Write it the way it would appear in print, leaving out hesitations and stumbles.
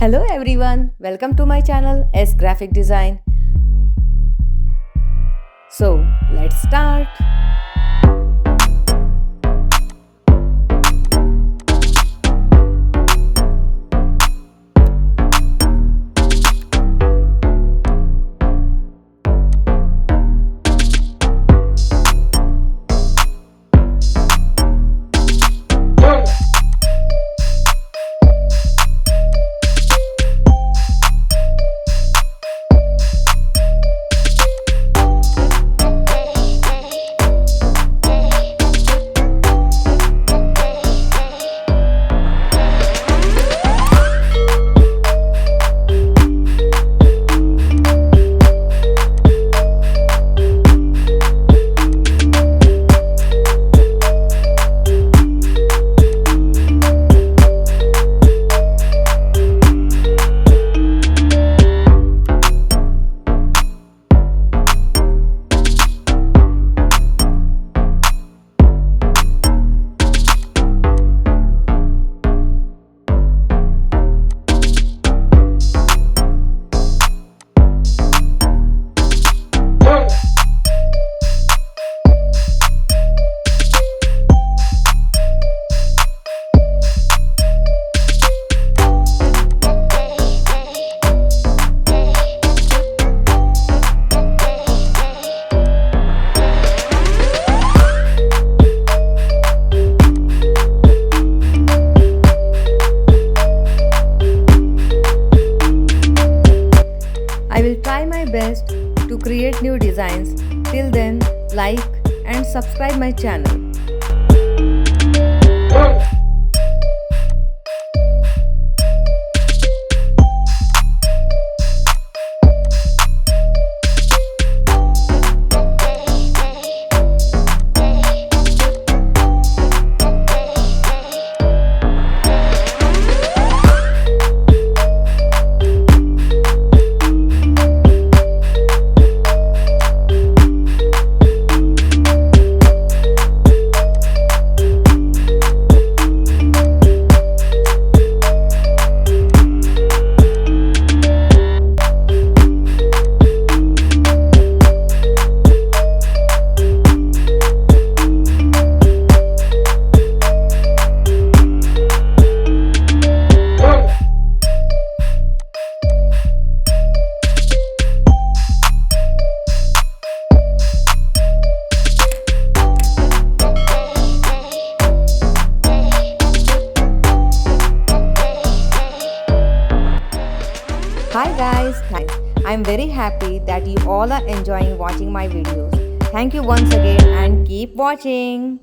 Hello everyone, welcome to my channel SGraphicDesign. So let's start. I will try my best to create new designs. Till then, like and subscribe my channel. Hi guys, I'm very happy that you all are enjoying watching my videos. Thank you once again and keep watching.